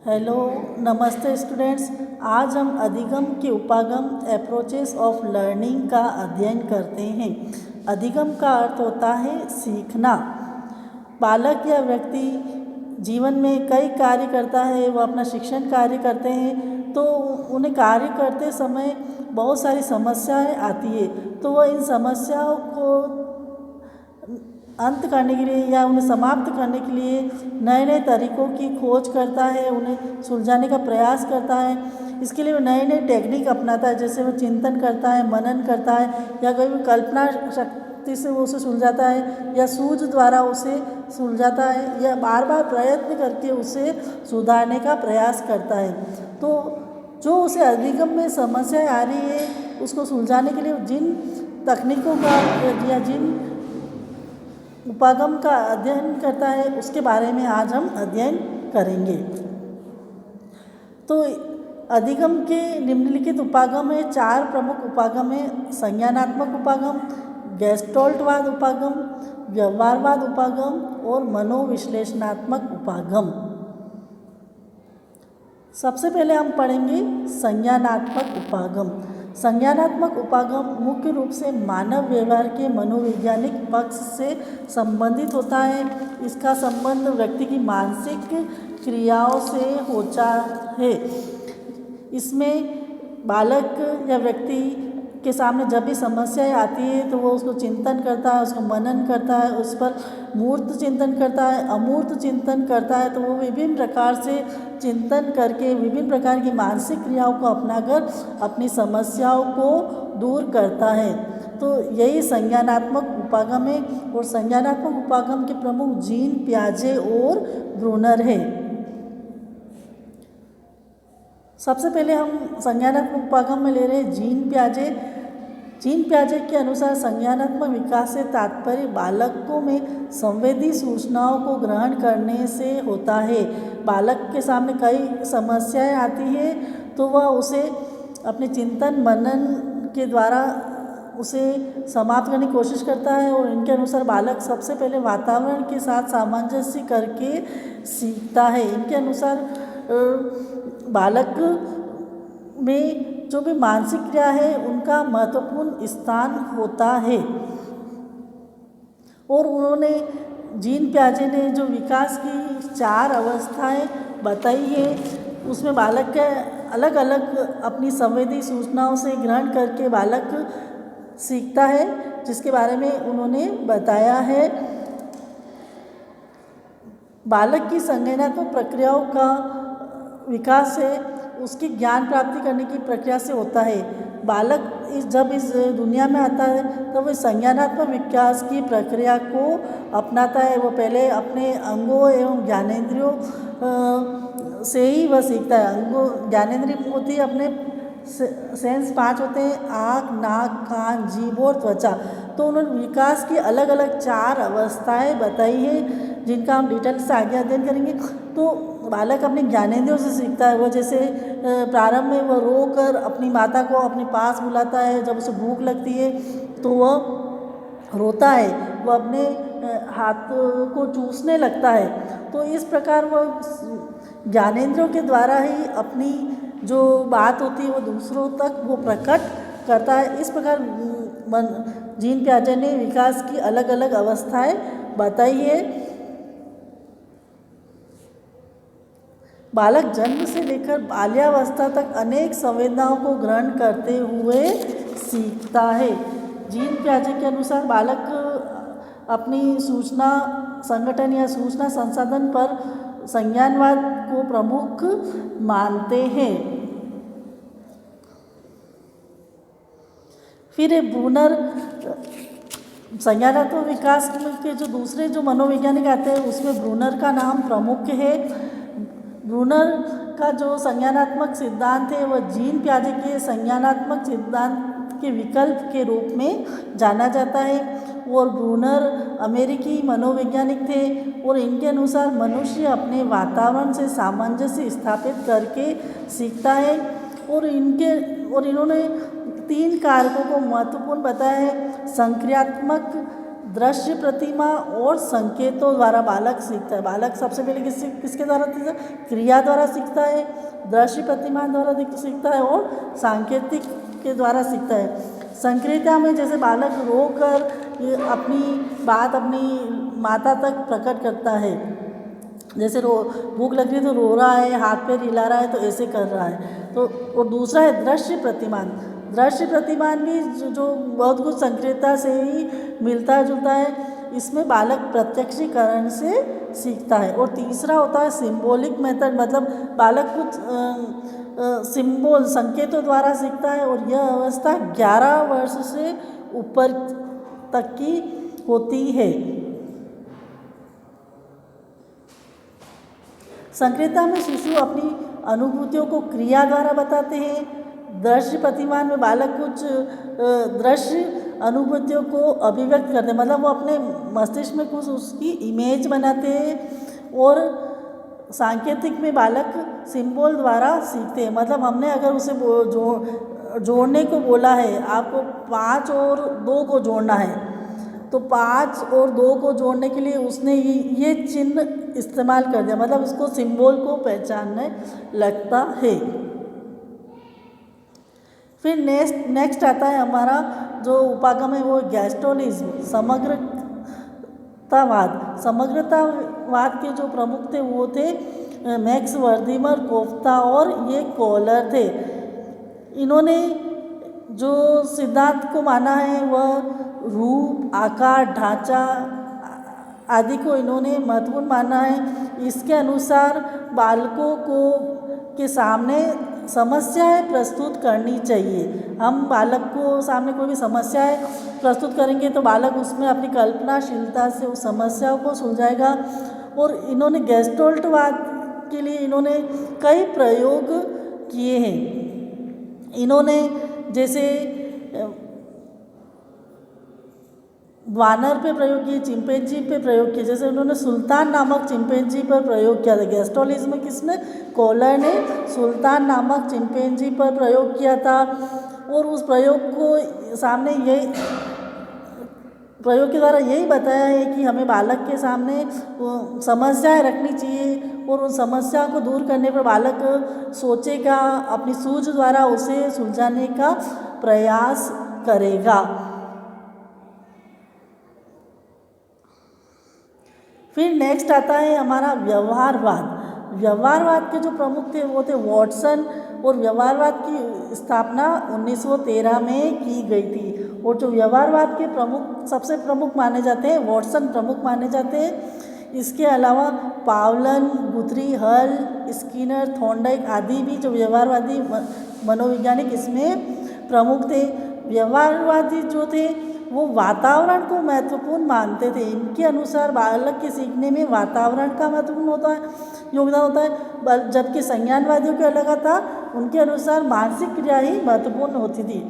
Hello, नमस्ते students. आज हम अधिगम के उपागम अप्रोचेस ऑफ लर्निंग का अध्ययन करते हैं। अधिगम का अर्थ होता है सीखना। बालक या व्यक्ति जीवन में कई कार्य करता है, वह अपना शिक्षण कार्य करते हैं, तो उन्हें कार्य करते समय बहुत सारी समस्याएं आती है, तो वह इन समस्याओं को अंत करने के लिए या उन्हें समाप्त करने के लिए नए नए तरीक़ों की खोज करता है, उन्हें सुलझाने का प्रयास करता है। इसके लिए वो नए नए टेक्निक अपनाता है, जैसे वो चिंतन करता है, मनन करता है, या कोई भी कल्पना शक्ति से वो उसे सुलझाता है, या सूझ द्वारा उसे सुलझाता है, या बार बार प्रयत्न करके उसे सुधारने का प्रयास करता है। तो जो उसे अधिगम में समस्याएं आ रही है, उसको सुलझाने के लिए जिन तकनीकों का या जिन उपागम का अध्ययन करता है, उसके बारे में आज हम अध्ययन करेंगे। तो अधिगम के निम्नलिखित उपागम है। 4 प्रमुख उपागम है। संज्ञानात्मक उपागम, गेस्टोल्टवाद उपागम, व्यवहारवाद उपागम और मनोविश्लेषणात्मक उपागम। सबसे पहले हम पढ़ेंगे संज्ञानात्मक उपागम। संज्ञानात्मक उपागम मुख्य रूप से मानव व्यवहार के मनोवैज्ञानिक पक्ष से संबंधित होता है। इसका संबंध व्यक्ति की मानसिक क्रियाओं से होता है। इसमें बालक या व्यक्ति के सामने जब भी समस्याएं आती है, तो वो उसको चिंतन करता है, उसको मनन करता है, उस पर मूर्त चिंतन करता है, अमूर्त चिंतन करता है। तो वो विभिन्न प्रकार से चिंतन करके विभिन्न प्रकार की मानसिक क्रियाओं को अपनाकर अपनी समस्याओं को दूर करता है। तो यही संज्ञानात्मक उपागम है। और संज्ञानात्मक उपागम के प्रमुख जीन पियाजे और ब्रूनर है। सबसे पहले हम संज्ञानात्मक उपागम में ले रहे हैं जीन पियाजे। जीन पियाजे के अनुसार संज्ञानात्मक विकास से तात्पर्य बालकों में संवेदी सूचनाओं को ग्रहण करने से होता है। बालक के सामने कई समस्याएं आती है, तो वह उसे अपने चिंतन मनन के द्वारा उसे समाप्त करने की कोशिश करता है। और इनके अनुसार बालक सबसे पहले वातावरण के साथ सामंजस्य करके सीखता है। इनके अनुसार बालक में जो भी मानसिक क्रिया है, उनका महत्वपूर्ण स्थान होता है। और उन्होंने जीन पियाजे ने जो विकास की 4 अवस्थाएं बताई है, उसमें बालक के अलग अलग अपनी संवेदी सूचनाओं से ग्रहण करके बालक सीखता है, जिसके बारे में उन्होंने बताया है। बालक की संज्ञानात्मक प्रक्रियाओं का विकास से उसकी ज्ञान प्राप्ति करने की प्रक्रिया से होता है। बालक जब इस दुनिया में आता है, तो वह संज्ञानात्मक विकास की प्रक्रिया को अपनाता है। वो पहले अपने अंगों एवं ज्ञानेंद्रियों से ही वह सीखता है। अंगों ज्ञानेंद्रिय होती है, अपने सेंस 5 होते हैं, आँख, नाक, कान, जीभ और त्वचा। तो उन्होंने विकास की अलग अलग 4 अवस्थाएं बताई है, जिनका हम डिटेल से आगे अध्ययन करेंगे। तो बालक अपने ज्ञानेंद्रियों से सीखता है। वह जैसे प्रारंभ में वह रोकर अपनी माता को अपने पास बुलाता है। जब उसे भूख लगती है, तो वह रोता है, वह अपने हाथ को चूसने लगता है। तो इस प्रकार वह ज्ञानेंद्रियों के द्वारा ही अपनी जो बात होती है, वो दूसरों तक वो प्रकट करता है। इस प्रकार जीन पियाजे ने विकास की अलग अलग अवस्थाएं बताई है। बालक जन्म से लेकर बाल्यावस्था तक अनेक संवेदनाओं को ग्रहण करते हुए सीखता है। जीन पियाजे के अनुसार बालक अपनी सूचना संगठन या सूचना संसाधन पर संज्ञानवाद को प्रमुख मानते हैं। फिर ब्रूनर संज्ञानात्मक विकास के जो दूसरे जो मनोवैज्ञानिक आते हैं, उसमें ब्रूनर का नाम प्रमुख है। ब्रूनर का जो संज्ञानात्मक सिद्धांत है, वह जीन पियाजे के संज्ञानात्मक सिद्धांत के विकल्प के रूप में जाना जाता है। और ब्रूनर अमेरिकी मनोवैज्ञानिक थे, और इनके अनुसार मनुष्य अपने वातावरण से सामंजस्य स्थापित करके सीखता है। और इन्होंने 3 कारकों को महत्वपूर्ण बताया है: संक्रियात्मक दृश्य प्रतिमा और संकेतों द्वारा बालक सीखता है। बालक सबसे पहले किसके द्वारा सीखता है? क्रिया द्वारा सीखता है, दृश्य प्रतिमा द्वारा सीखता है और सांकेतिक के द्वारा सीखता है। संक्रिया में जैसे बालक रोकर अपनी बात अपनी माता तक प्रकट करता है, जैसे भूख लग रही है तो रो रहा है, हाथ पैर हिला रहा है तो ऐसे कर रहा है। तो और दूसरा है दृश्य प्रतिमान। दृश्य प्रतिमान भी जो बहुत कुछ संक्रियता से ही मिलता जुलता है। इसमें बालक प्रत्यक्षीकरण से सीखता है। और तीसरा होता है सिंबॉलिक मेथड, मतलब बालक कुछ सिंबल संकेतों द्वारा सीखता है और यह अवस्था 11 वर्ष से ऊपर तक की होती है। संक्रियता में शिशु अपनी अनुभूतियों को क्रिया द्वारा बताते हैं। दृश्य प्रतिमान में बालक कुछ दृश्य अनुभूतियों को अभिव्यक्त करते हैं, मतलब वो अपने मस्तिष्क में कुछ उसकी इमेज बनाते हैं। और सांकेतिक में बालक सिंबल द्वारा सीखते हैं, मतलब हमने अगर उसे जोड़ने को बोला है, आपको 5 और 2 को जोड़ना है, तो 5 और 2 को जोड़ने के लिए उसने ये चिन्ह इस्तेमाल कर दिया, मतलब उसको सिंबल को पहचानने लगता है। फिर नेक्स्ट आता है हमारा जो उपागम है वो गैस्ट्रोलिज्म, समग्रतावाद। समग्रतावाद के जो प्रमुख थे वो थे मैक्स वर्दीमर, कोफ्ता और ये कॉलर थे। इन्होंने जो सिद्धांत को माना है वह रूप, आकार, ढांचा आदि को इन्होंने महत्वपूर्ण माना है। इसके अनुसार बालकों को के सामने समस्याएं प्रस्तुत करनी चाहिए। हम बालक को सामने कोई भी समस्याएं प्रस्तुत करेंगे तो बालक उसमें अपनी कल्पनाशीलता से उस समस्याओं को सुलझाएगा। और इन्होंने गेस्टोल्टवाद के लिए इन्होंने कई प्रयोग किए हैं। इन्होंने जैसे वानर पे प्रयोग किए, चिंपैंजी पे प्रयोग किए। जैसे उन्होंने सुल्तान नामक चिंपैंजी पर प्रयोग किया था। गेस्ट्रोलिज्म किसने? कॉलर ने सुल्तान नामक चिंपैंजी पर प्रयोग किया था। और उस प्रयोग को सामने यही प्रयोग के द्वारा यही बताया है कि हमें बालक के सामने समस्याएं रखनी चाहिए और उन समस्या को दूर करने पर बालक सोचेगा, अपनी सूझ द्वारा उसे सुलझाने का प्रयास करेगा। फिर नेक्स्ट आता है हमारा व्यवहारवाद। व्यवहारवाद के जो प्रमुख थे वो थे वॉटसन, और व्यवहारवाद की स्थापना 1913 में की गई थी। और जो व्यवहारवाद के सबसे प्रमुख माने जाते हैं, वॉटसन प्रमुख माने जाते हैं। इसके अलावा पावलन, गुथरी, हल, स्किनर, थॉर्नडाइक आदि भी जो व्यवहारवादी मनोवैज्ञानिक इसमें प्रमुख थे। व्यवहारवादी जो थे वो वातावरण को महत्वपूर्ण मानते थे। इनके अनुसार बालक के सीखने में वातावरण का महत्वपूर्ण योगदान होता है, जबकि संज्ञानवादियों के अलग था, उनके अनुसार मानसिक क्रिया ही महत्वपूर्ण होती थी।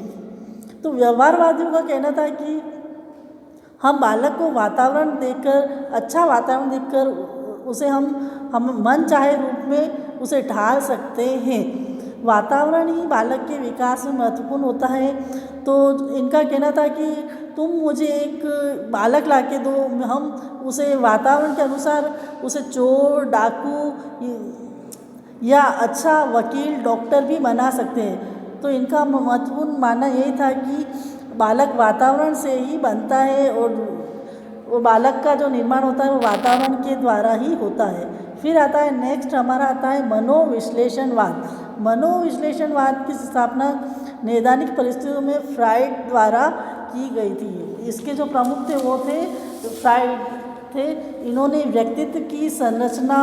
तो व्यवहारवादियों का कहना था कि हम बालक को वातावरण देखकर, अच्छा वातावरण देखकर उसे हम मन चाहे रूप में उसे ढाल सकते हैं। वातावरण ही बालक के विकास में महत्वपूर्ण होता है। तो इनका कहना था कि तुम मुझे एक बालक ला के दो, हम उसे वातावरण के अनुसार उसे चोर, डाकू या अच्छा वकील, डॉक्टर भी बना सकते हैं। तो इनका महत्वपूर्ण मानना यही था कि बालक वातावरण से ही बनता है और बालक का जो निर्माण होता है वो वातावरण के द्वारा ही होता है। फिर आता है नेक्स्ट हमारा आता है मनोविश्लेषणवाद। मनोविश्लेषणवाद की स्थापना नैदानिक परिस्थितियों में फ्राइड द्वारा की गई थी। इसके जो प्रमुख थे वो थे फ्राइड थे। इन्होंने व्यक्तित्व की संरचना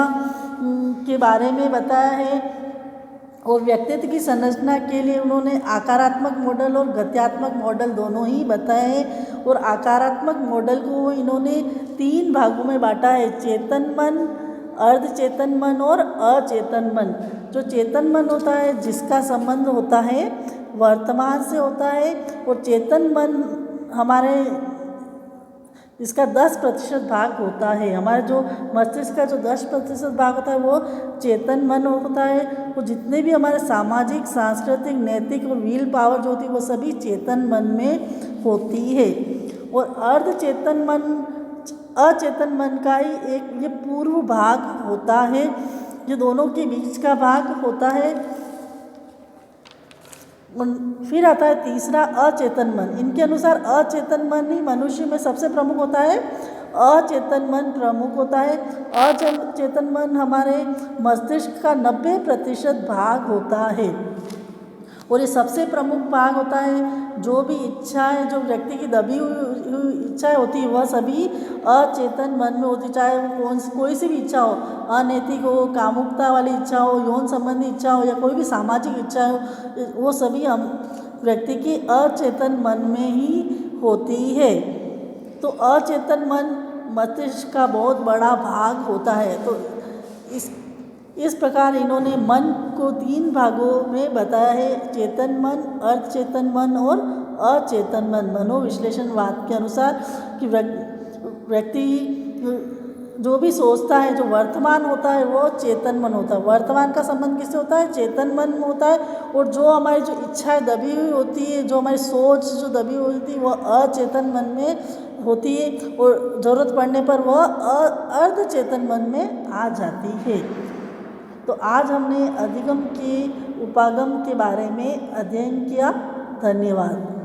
के बारे में बताया है और व्यक्तित्व की संरचना के लिए उन्होंने आकारात्मक मॉडल और गत्यात्मक मॉडल दोनों ही बताए हैं। और आकारात्मक मॉडल को इन्होंने 3 भागों में बांटा है, चेतन मन, अर्धचेतन मन और अचेतन मन। जो चेतन मन होता है जिसका संबंध होता है वर्तमान से होता है, और चेतन मन हमारे इसका 10% भाग होता है। हमारे जो मस्तिष्क का जो 10% भाग होता है वो चेतन मन होता है। वो जितने भी हमारे सामाजिक, सांस्कृतिक, नैतिक और विल पावर जो होती है वो सभी चेतन मन में होती है। और अर्धचेतन मन अचेतन मन का ही एक ये पूर्व भाग होता है, ये दोनों के बीच का भाग होता है। फिर आता है तीसरा अचेतन मन। इनके अनुसार अचेतन मन ही मनुष्य में सबसे प्रमुख होता है, अचेतन मन प्रमुख होता है। अचेतन मन हमारे मस्तिष्क का 90% भाग होता है और ये सबसे प्रमुख भाग होता है। जो भी इच्छाएं, जो व्यक्ति की दबी हुई इच्छाएं होती है वह सभी अचेतन मन में होती, चाहे वो कोई सी भी इच्छा हो, अनैतिक हो, कामुकता वाली इच्छा हो, यौन संबंधी इच्छा हो या कोई भी सामाजिक इच्छा हो, वो सभी हम व्यक्ति की अचेतन मन में ही होती है। तो अचेतन मन मस्तिष्क का बहुत बड़ा भाग होता है। तो इस प्रकार इन्होंने मन को 3 भागों में बताया है, चेतन मन, अर्धचेतन मन और अचेतन मन। मनोविश्लेषणवाद के अनुसार कि व्यक्ति जो भी सोचता है, जो वर्तमान होता है वो चेतन मन होता है। वर्तमान का संबंध किससे होता है? चेतन मन में होता है। और जो हमारी जो इच्छाएं दबी हुई होती है, जो हमारी सोच जो दबी हुई होती है वह अचेतन मन में होती है और ज़रूरत पड़ने पर वह अर्धचेतन मन में आ जाती है। तो आज हमने अधिगम के उपागम के बारे में अध्ययन किया। धन्यवाद।